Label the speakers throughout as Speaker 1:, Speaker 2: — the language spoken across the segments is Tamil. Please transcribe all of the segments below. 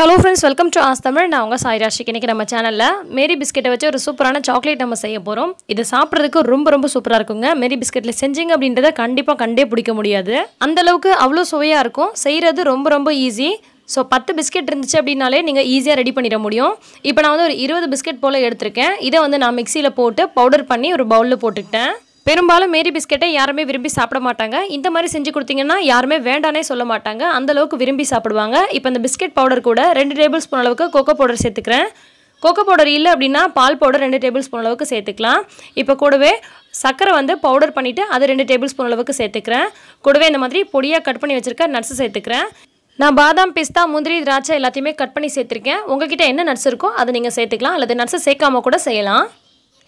Speaker 1: Hello friends, welcome to Ask Tamil. நான் உங்க சாய் ராஷிக். இன்னைக்கு நம்ம சேனல்ல மேரி பிஸ்கட்டை வச்சு ஒரு சூப்பரான சாக்லேட் நம்ம செய்ய போறோம். இது சாப்பிடுறதுக்கு ரொம்ப சூப்பரா இருக்குங்க. மேரி பிஸ்கட்ல செஞ்சீங்க அப்படின்றத கண்டிப்பா கண்டே பிடிக்க முடியாது. அந்த அளவுக்கு அவ்வளவு சுவையா இருக்கும். செய்யறது ரொம்ப ஈஸி. ஸோ 10 பிஸ்கெட் இருந்துச்சு அப்படின்னாலே நீங்கள் ஈஸியாக ரெடி பண்ணிட முடியும். இப்போ நான் வந்து ஒரு 20 பிஸ்கெட் போல் எடுத்திருக்கேன். இதை வந்து நான் மிக்சியில் போட்டு பவுடர் பண்ணி ஒரு பவுலில் போட்டுக்கிட்டேன். பெரும்பாலும் மேரி பிஸ்கெட்டை யாருமே விரும்பி சாப்பிட மாட்டாங்க. இந்த மாதிரி செஞ்சு கொடுத்தீங்கன்னா யாருமே வேண்டானே சொல்ல மாட்டாங்க. அந்தளவுக்கு விரும்பி சாப்பிடுவாங்க. இப்போ இந்த பிஸ்கெட் பவுடர் கூட 2 டேபிள் ஸ்பூன் அளவுக்கு கோகோ பவுடர் சேர்த்துக்கிறேன். கோகோ பவுடர் இல்லை அப்படின்னா பால் பவுடர் 2 டேபிள் ஸ்பூன் அளவுக்கு சேர்த்துக்கலாம். இப்போ கூடவே சர்க்கரை வந்து பவுடர் பண்ணிவிட்டு அது 2 டேபிள் ஸ்பூன் அளவுக்கு சேர்த்துக்கிறேன். கூடவே இந்த மாதிரி பொடியாக கட் பண்ணி வச்சுருக்க நட்ஸ் சேர்த்துக்கிறேன். நான் பாதாம், பிஸ்தா, முந்திரி, திராட்சை எல்லாத்தையுமே கட் பண்ணி சேர்த்துருக்கேன். உங்ககிட்ட என்ன நட்ஸ் இருக்கோ அதை நீங்கள் சேர்த்துக்கலாம், அல்லது நட்ஸை சேர்க்காம கூட செய்யலாம்.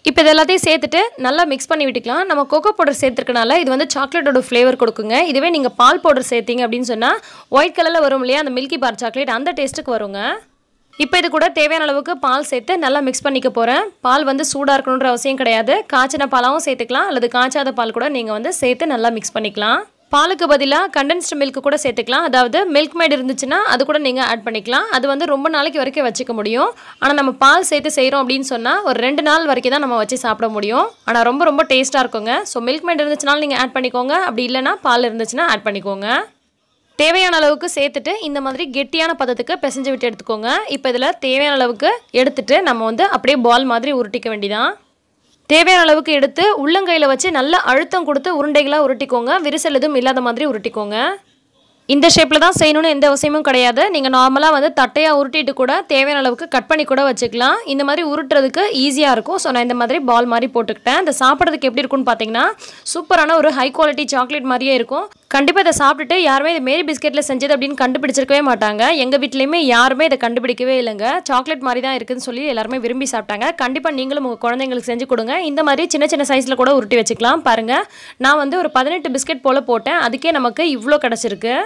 Speaker 1: இப்போ இது எல்லாத்தையும் சேர்த்துட்டு நல்லா மிக்ஸ் பண்ணி விட்டுக்கலாம். நம்ம கோகோ பவுடர் சேர்த்துருக்கனால இது வந்து சாக்லேட்டோட ஃப்ளேவர் கொடுக்குங்க. இதுவே நீங்கள் பால் பவுடர் சேர்த்திங்க அப்படின்னு சொன்னால் ஒயிட் கலரில் வரும் இல்லையா, அந்த மில்கி பார் சாக்லேட், அந்த டேஸ்ட்டுக்கு வருங்க. இப்போ இது கூட தேவையான அளவுக்கு பால் சேர்த்து நல்லா மிக்ஸ் பண்ணிக்க போகிறேன். பால் வந்து சூடாக இருக்கணுன்ற அவசியம் கிடையாது. காய்ச்சின பாலாகவும் சேர்த்துக்கலாம், அல்லது காய்ச்சாத பால் கூட நீங்கள் வந்து சேர்த்து நல்லா மிக்ஸ் பண்ணிக்கலாம். பாலுக்கு பதிலாக கண்டென்ஸ்டு மில்க் கூட சேர்த்துக்கலாம். அதாவது மில்க் மேட் இருந்துச்சுன்னா அது கூட நீங்கள் ஆட் பண்ணிக்கலாம். அது வந்து ரொம்ப நாளைக்கு வரைக்கும் வச்சுக்க முடியும். ஆனால் நம்ம பால் சேர்த்து செய்கிறோம் அப்படின்னு சொன்னால் ஒரு 2 நாள் வரைக்கும் தான் நம்ம வச்சு சாப்பிட முடியும். ஆனால் ரொம்ப டேஸ்ட்டாக இருக்குங்க. ஸோ மில்க் மேட் இருந்துச்சுனாலும் நீங்கள் ஆட் பண்ணிக்கோங்க. அப்படி இல்லைனா பால் இருந்துச்சுன்னா ஆட் பண்ணிக்கோங்க. தேவையான அளவுக்கு சேர்த்துட்டு இந்த மாதிரி கெட்டியான பதத்துக்கு பிசைஞ்சு விட்டு எடுத்துக்கோங்க. இப்போ இதில் தேவையான அளவுக்கு எடுத்துட்டு நம்ம வந்து அப்படியே பால் மாதிரி உருட்டிக்க வேண்டியதான். தேவையான அளவுக்கு எடுத்து உள்ளங்கையில் வச்சு நல்லா அழுத்தம் கொடுத்து உருண்டைகளாக உருட்டிக்கோங்க. விரிசல் எதுவும் இல்லாத மாதிரி உருட்டிக்கோங்க. இந்த ஷேப்பில் தான் செய்யணும்னு எந்த அவசியமும் கிடையாது. நீங்கள் நார்மலாக வந்து தட்டையாக உருட்டிட்டு கூட தேவையான அளவுக்கு கட் பண்ணி கூட வச்சுக்கலாம். இந்த மாதிரி உருட்டுறதுக்கு ஈஸியாக இருக்கும். ஸோ நான் இந்த மாதிரி பால் மாதிரி போட்டுக்கிட்டேன். இந்த சாப்பிட்றதுக்கு எப்படி இருக்குன்னு பார்த்தீங்கன்னா சூப்பரான ஒரு ஹை குவாலிட்டி சாக்லேட் மாதிரியே இருக்கும். கண்டிப்பாக இதை சாப்பிட்டுட்டு யாருமே இது மேரி பிஸ்கெட்டில் செஞ்சது அப்படின்னு கண்டுபிடிச்சிருக்கவே மாட்டாங்க. எங்கள் வீட்லேயுமே யாருமே இதை கண்டுபிடிக்கவே இல்லைங்க. சாக்லேட் மாதிரி தான் இருக்குதுன்னு சொல்லி எல்லாருமே விரும்பி சாப்பிட்டாங்க. கண்டிப்பாக நீங்களும் உங்கள் குழந்தைங்களுக்கு செஞ்சு கொடுங்க. இந்த மாதிரி சின்ன சைஸில் கூட உருட்டி வச்சுக்கலாம். பாருங்கள், நான் வந்து ஒரு 18 பிஸ்கெட் போல் போட்டேன். அதுக்கே நமக்கு இவ்வளோ கிடச்சிருக்கு.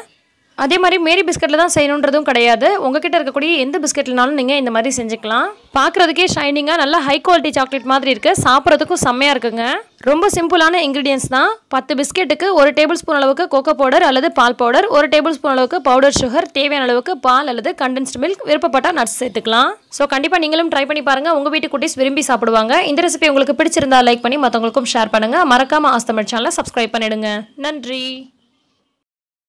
Speaker 1: அதே மாதிரி மேரி பிஸ்கெட்டில் தான் செய்யணுன்றதும் கிடையாது. உங்ககிட்ட இருக்கக்கூடிய எந்த பிஸ்கெட்லனாலும் நீங்கள் இந்த மாதிரி செஞ்சுக்கலாம். பார்க்குறதுக்கே ஷைனிங்காக நல்லா ஹை குவாலிட்டி சாக்லேட் மாதிரி இருக்குது. சாப்பிட்றதுக்கும் செம்மையாக இருக்குங்க. ரொம்ப சிம்பிளான இன்க்ரீடியன்ஸ் தான். 10 பிஸ்கெட்டுக்கு 1 டேபிள் ஸ்பூன் அளவுக்கு கோகோ பவுடர் அல்லது பால் பவுடர், 1 டேபிள் ஸ்பூன் அளவுக்கு பவுடர் சுகர், தேவையான அளவுக்கு பால் அல்லது கண்டென்ஸ்டு மில்க், விருப்பப்பட்டால் நட்ஸ் சேர்த்துக்கலாம். ஸோ கண்டிப்பாக நீங்களும் ட்ரை பண்ணி பாருங்கள். உங்கள் வீட்டு குட்டீஸ் விரும்பி சாப்பிடுவாங்க. இந்த ரெசிபி உங்களுக்கு பிடிச்சிருந்தா லைக் பண்ணி மற்றவங்களுக்கும் ஷேர் பண்ணுங்கள். மறக்காமல் ஆஸ்க் தமிழ் சேனலை சப்ஸ்கிரைப் பண்ணிடுங்க. நன்றி.